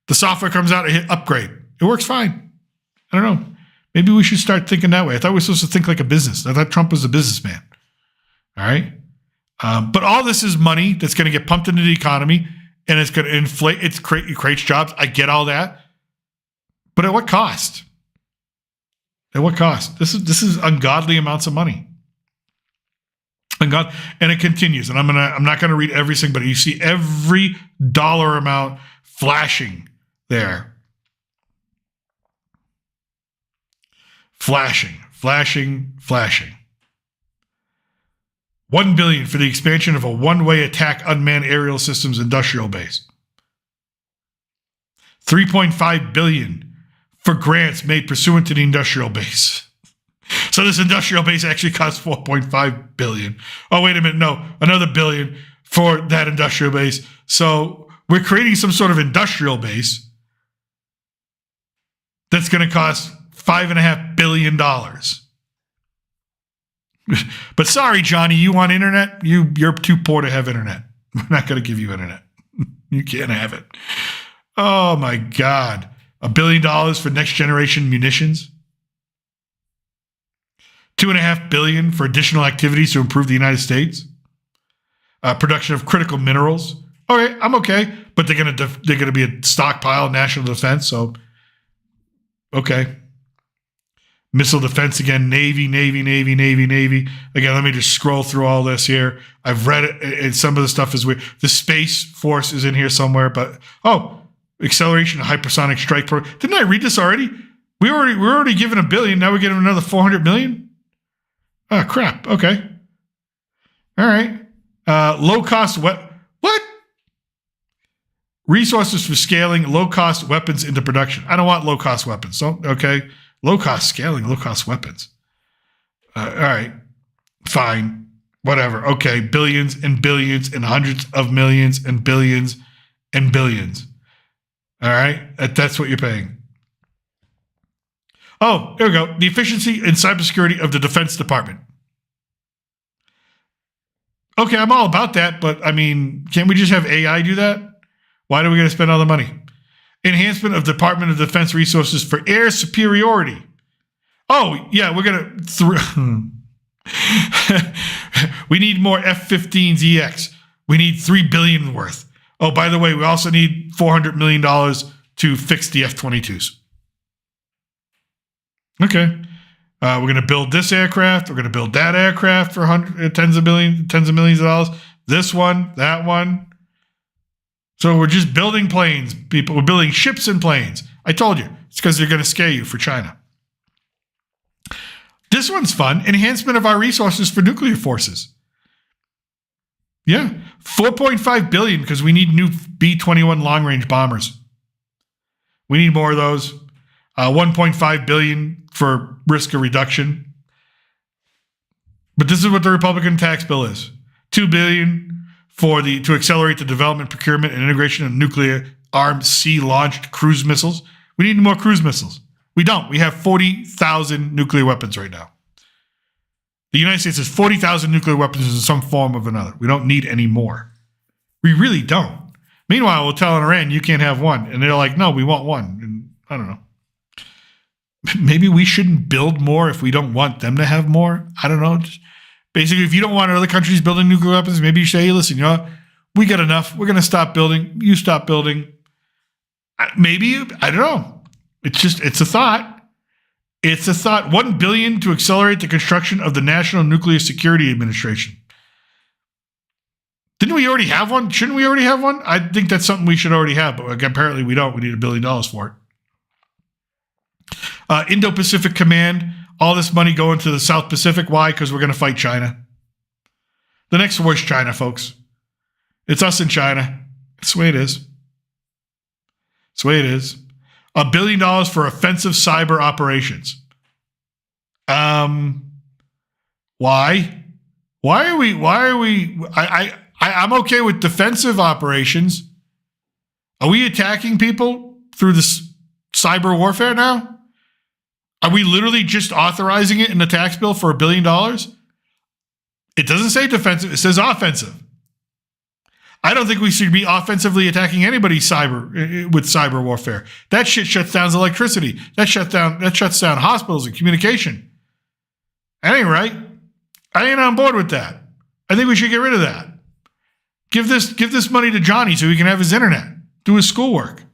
The software comes out, I hit upgrade. It works fine. I don't know. Maybe we should start thinking that way. I thought we were supposed to think like a business. I thought Trump was a businessman. All right. But all this is money that's going to get pumped into the economy and it's going to inflate. It creates jobs. I get all that. But at what cost? At what cost? This is ungodly amounts of money. And it continues. And I'm not gonna read every single, but you see every dollar amount flashing there. Flashing. $1 billion for the expansion of a one-way attack unmanned aerial systems industrial base. $3.5 billion for grants made pursuant to the industrial base. So this industrial base actually costs $4.5 billion. Oh, wait a minute. No, another billion for that industrial base. So we're creating some sort of industrial base that's going to cost $5.5 billion. But sorry, Johnny, you want internet? You're too poor to have internet. We're not going to give you internet. You can't have it. Oh my God. $1 billion for next generation munitions. $2.5 billion for additional activities to improve the United States. Production of critical minerals. Okay, I'm okay, but they're gonna be a stockpile of national defense. So, okay. Missile defense again. Navy. Again, let me just scroll through all this here. I've read it, and some of the stuff is weird. The Space Force is in here somewhere, but acceleration of hypersonic strike program. Didn't I read this already? We're already given $1 billion. Now we're getting another $400 million. Oh crap. Okay. All right. Low cost what? Resources for scaling low cost weapons into production. I don't want low cost weapons. So okay. Low cost scaling, low cost weapons. All right. Fine. Whatever. Okay. Billions and billions and hundreds of millions and billions and billions. All right. That's what you're paying. Oh, here we go. The efficiency and cybersecurity of the Defense Department. Okay, I'm all about that, but I mean, can't we just have AI do that? Why do we got to spend all the money? Enhancement of Department of Defense resources for air superiority. Oh, yeah, we're going to... We need more F-15s EX. We need $3 billion worth. Oh, by the way, we also need $400 million to fix the F-22s. Okay. We're going to build this aircraft. We're going to build that aircraft for tens of millions of dollars. This one, that one. So we're just building planes, people. We're building ships and planes. I told you. It's because they're going to scare you for China. This one's fun. Enhancement of our resources for nuclear forces. Yeah. $4.5 billion because we need new B-21 long-range bombers. We need more of those. $1.5 billion for risk of reduction. But this is what the Republican tax bill is. $2 billion to accelerate the development, procurement, and integration of nuclear-armed sea-launched cruise missiles. We need more cruise missiles. We don't. We have 40,000 nuclear weapons right now. The United States has 40,000 nuclear weapons in some form of another. We don't need any more. We really don't. Meanwhile, we're telling Iran, you can't have one. And they're like, no, we want one. And I don't know. Maybe we shouldn't build more if we don't want them to have more. I don't know. Just basically, if you don't want other countries building nuclear weapons, maybe you say, hey, listen, you know what? We got enough. We're going to stop building. You stop building. Maybe, I don't know. It's a thought. It's a thought. $1 billion to accelerate the construction of the National Nuclear Security Administration. Didn't we already have one? Shouldn't we already have one? I think that's something we should already have, but apparently we don't. We need $1 billion for it. Indo-Pacific Command, all this money going to the South Pacific. Why? Because we're going to fight China. The next war is China, folks. It's us and China. That's the way it is. That's the way it is. $1 billion for offensive cyber operations. Why? Why are we? I'm okay with defensive operations. Are we attacking people through this cyber warfare now? Are we literally just authorizing it in the tax bill for $1 billion? It doesn't say defensive. It says offensive. I don't think we should be offensively attacking anybody with cyber warfare. That shit shuts down electricity. That shuts down hospitals and communication. That ain't right. I ain't on board with that. I think we should get rid of that. Give this money to Johnny so he can have his internet, do his schoolwork.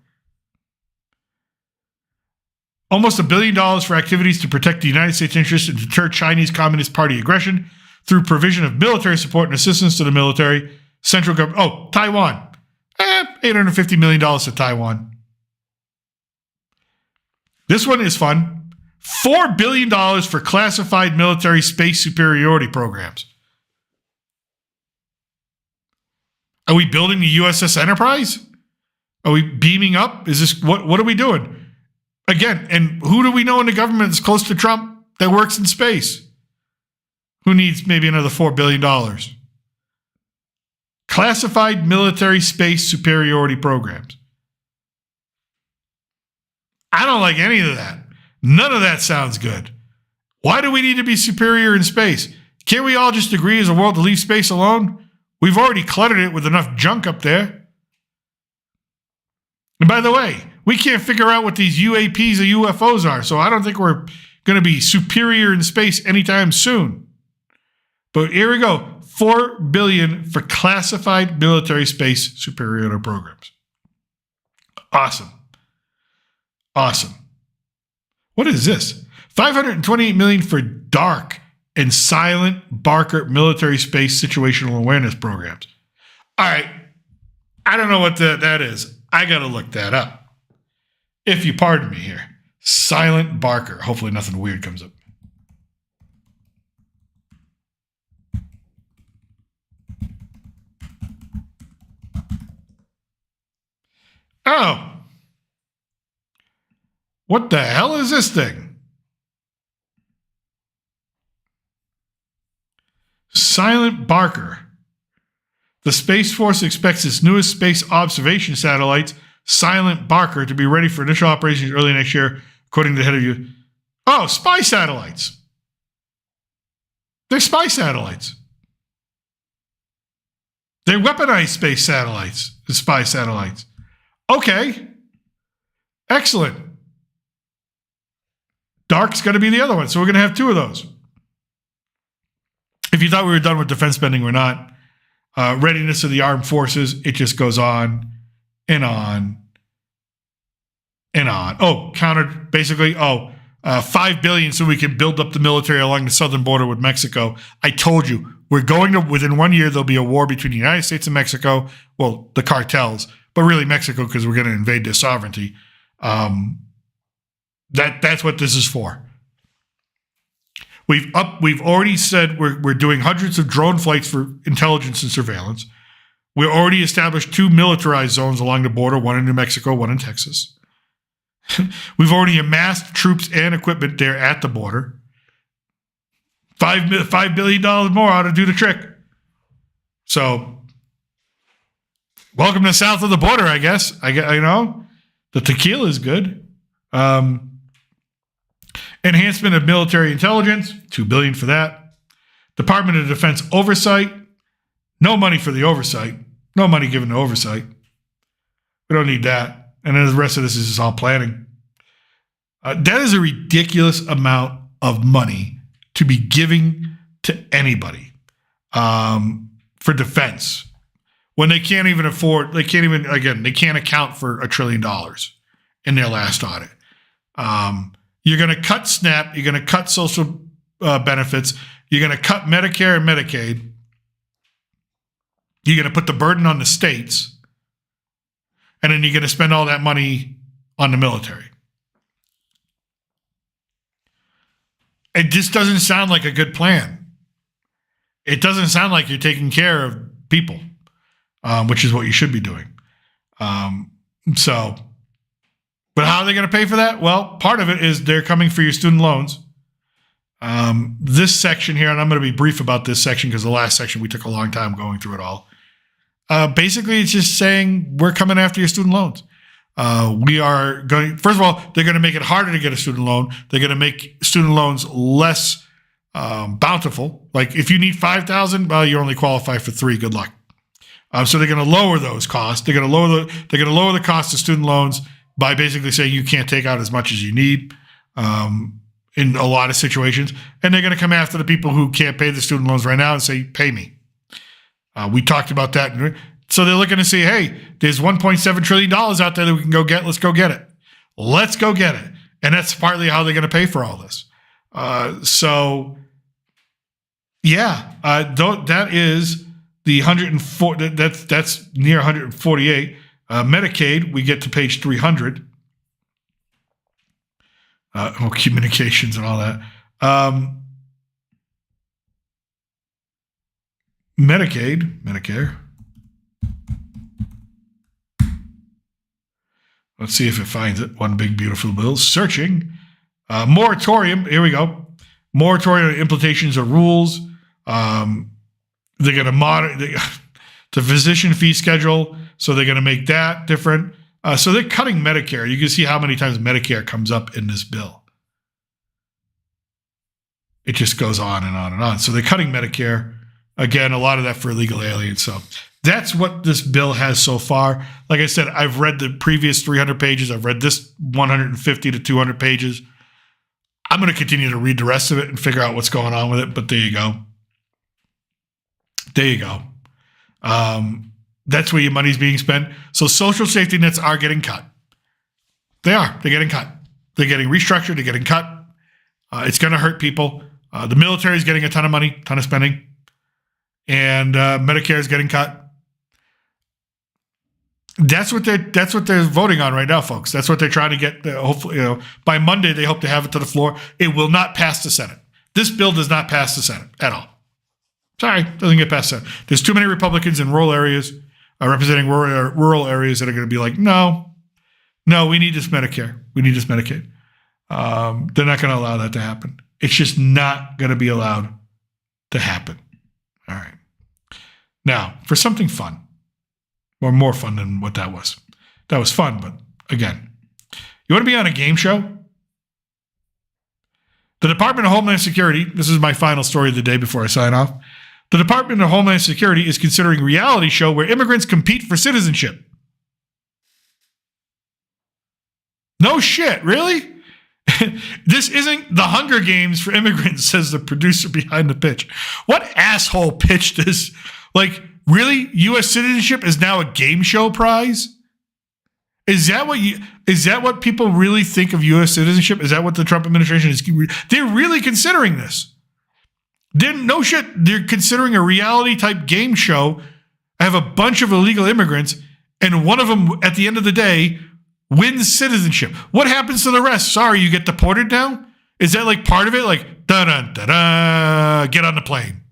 Almost $1 billion for activities to protect the United States interests and deter Chinese Communist Party aggression through provision of military support and assistance to the military. Central government. Oh, Taiwan. $850 million to Taiwan. This one is fun. $4 billion for classified military space superiority programs. Are we building the USS Enterprise? Are we beaming up? Is this what are we doing? Again, and who do we know in the government that's close to Trump that works in space? Who needs maybe another $4 billion? Classified military space superiority programs. I don't like any of that. None of that sounds good. Why do we need to be superior in space? Can't we all just agree as a world to leave space alone? We've already cluttered it with enough junk up there. And by the way, we can't figure out what these UAPs or UFOs are, so I don't think we're going to be superior in space anytime soon. But here we go. $4 billion for classified military space superiority programs. Awesome. Awesome. What is this? $528 million for dark and silent Barker military space situational awareness programs. All right. I don't know what that is. I got to look that up. If you pardon me here. Silent Barker. Hopefully nothing weird comes up. Oh. What the hell is this thing? Silent Barker. The Space Force expects its newest space observation satellites, Silent Barker, to be ready for initial operations early next year, according to the head of you. Oh, spy satellites. They're spy satellites. They're weaponized space satellites, the spy satellites. Okay. Excellent. Dark's going to be the other one, so we're going to have two of those. If you thought we were done with defense spending, we're not. Readiness of the armed forces, it just goes on and on and on. Oh, countered, basically, $5 billion so we can build up the military along the southern border with Mexico. I told you, we're going to, within 1 year, there'll be a war between the United States and Mexico. Well, the cartels, but really Mexico because we're going to invade their sovereignty. That's what this is for. We've already said we're doing hundreds of drone flights for intelligence and surveillance. We've already established 2 militarized zones along the border, one in New Mexico, one in Texas. We've already amassed troops and equipment there at the border. $5 billion more ought to do the trick. So welcome to south of the border, I guess. The tequila is good. Enhancement of military intelligence, $2 billion for that. Department of Defense oversight, no money for the oversight. No money given to oversight. We don't need that. And then the rest of this is just all planning. That is a ridiculous amount of money to be giving to anybody for defense when they can't even afford, they can't account for $1 trillion in their last audit. You're going to cut SNAP, you're going to cut social benefits, you're going to cut Medicare and Medicaid, you're going to put the burden on the states, and then you're going to spend all that money on the military. It just doesn't sound like a good plan. It doesn't sound like you're taking care of people, which is what you should be doing. But how are they going to pay for that? Well, part of it is they're coming for your student loans. This section here, and I'm going to be brief about this section because the last section we took a long time going through it all. Basically, it's just saying we're coming after your student loans. We are going, first of all, they're going to make it harder to get a student loan. They're going to make student loans less bountiful. Like if you need $5,000, well, you only qualify for $3,000. Good luck. So they're going to lower those costs. They're going to lower the cost of student loans by basically saying you can't take out as much as you need in a lot of situations. And they're going to come after the people who can't pay the student loans right now and say, pay me. We talked about that. So they're looking to see, hey, there's $1.7 trillion out there that we can go get. Let's go get it. Let's go get it. And that's partly how they're going to pay for all this. That is the 104. That's near 148. Medicaid, we get to page 300. Communications and all that. Medicare. Let's see if it finds it. One big beautiful bill. Searching. Moratorium. Here we go. Moratorium implications of rules. They're going to monitor the physician fee schedule. So they're going to make that different. So they're cutting Medicare. You can see how many times Medicare comes up in this bill. It just goes on and on and on. So they're cutting Medicare. Again, a lot of that for illegal aliens. So that's what this bill has so far. Like I said, I've read the previous 300 pages. I've read this 150 to 200 pages. I'm going to continue to read the rest of it and figure out what's going on with it. But there you go. That's where your money's being spent. So social safety nets are getting cut. They are. They're getting cut. They're getting restructured. They're getting cut. It's going to hurt people. The military is getting a ton of money, ton of spending. And Medicare is getting cut. That's what they're voting on right now, folks. That's what they're trying to get. Hopefully, by Monday they hope to have it to the floor. It will not pass the Senate. This bill does not pass the Senate at all. Sorry, doesn't get past the Senate. There's too many Republicans in rural areas representing rural areas that are going to be like, no, we need this Medicare. We need this Medicaid. They're not going to allow that to happen. It's just not going to be allowed to happen. All right. Now, for something fun, or more fun than what that was. That was fun, but again, you want to be on a game show? The Department of Homeland Security, this is my final story of the day before I sign off. The Department of Homeland Security is considering a reality show where immigrants compete for citizenship. No shit, really? This isn't the Hunger Games for immigrants, says the producer behind the pitch. What asshole pitched this? Like, really? U.S. citizenship is now a game show prize? Is that what people really think of U.S. citizenship? Is that what the Trump administration is? They're really considering this. They're considering a reality type game show. I have a bunch of illegal immigrants, and one of them, at the end of the day, wins citizenship. What happens to the rest? Sorry, you get deported now? Is that like part of it? Like, da-da-da-da, get on the plane.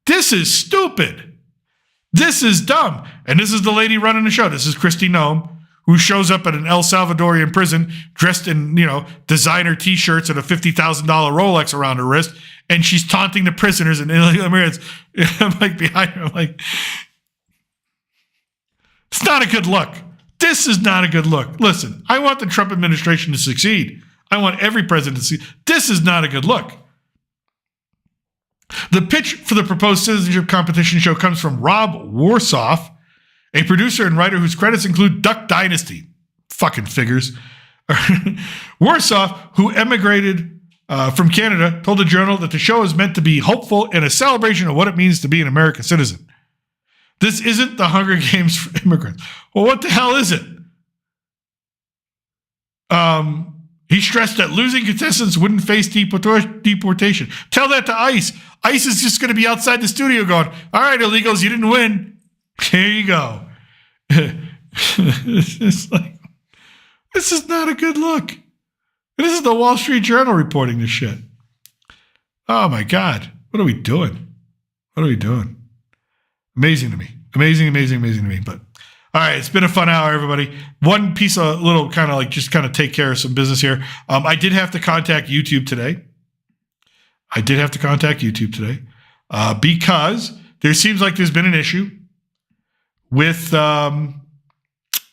This is stupid. This is dumb. And this is the lady running the show. This is Kristi Noem, who shows up at an El Salvadorian prison dressed in, designer T-shirts and a $50,000 Rolex around her wrist. And she's taunting the prisoners and illegal immigrants. I'm like behind her. I'm like, It's not a good look. This is not a good look. Listen, I want the Trump administration to succeed. I want every president to succeed. This is not a good look. The pitch for the proposed citizenship competition show comes from Rob Warsoff, a producer and writer whose credits include Duck Dynasty. Fucking figures. Warsoff, who emigrated from Canada, told the Journal that the show is meant to be hopeful and a celebration of what it means to be an American citizen. This isn't the Hunger Games for immigrants. Well, what the hell is it? He stressed that losing contestants wouldn't face deportation. Tell that to ICE. ICE is just going to be outside the studio going, all right, illegals, you didn't win. Here you go. It's like, this is not a good look. This is the Wall Street Journal reporting this shit. Oh, my God. What are we doing? What are we doing? Amazing to me. Amazing to me. But all right, it's been a fun hour, everybody. One piece of little kind of like just kind of take care of some business here. I did have to contact YouTube today. Because there seems like there's been an issue with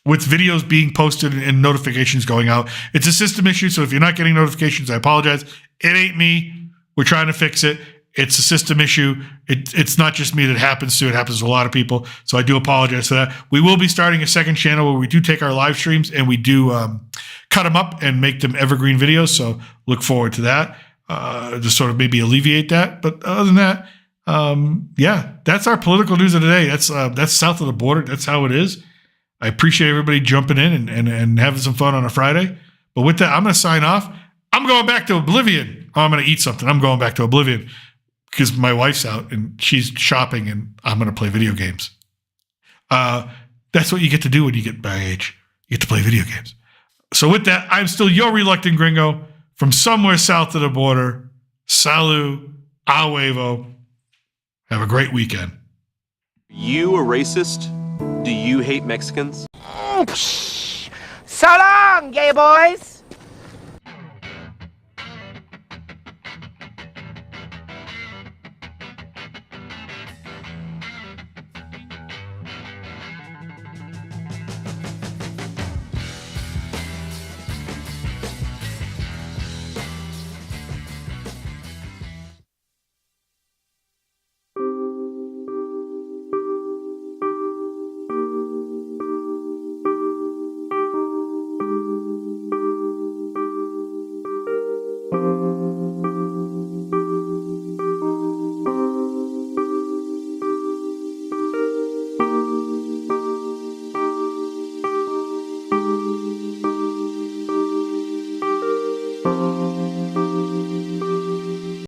videos being posted and notifications going out. It's a system issue, so if you're not getting notifications, I apologize. It ain't me. We're trying to fix it. It's a system issue. It's not just me that it happens to. It happens to a lot of people. So I do apologize for that. We will be starting a second channel where we do take our live streams and we do cut them up and make them evergreen videos. So look forward to that to sort of maybe alleviate that. But other than that, yeah, that's our political news of today. That's south of the border. That's how it is. I appreciate everybody jumping in and having some fun on a Friday. But with that, I'm going to sign off. I'm going back to Oblivion. Oh, I'm going to eat something. I'm going back to Oblivion because my wife's out and she's shopping and I'm going to play video games. That's what you get to do when you get my age. You get to play video games. So with that, I'm still your reluctant gringo from somewhere south of the border. Salut, a huevo. Have a great weekend. You a racist? Do you hate Mexicans? So long, gay boys!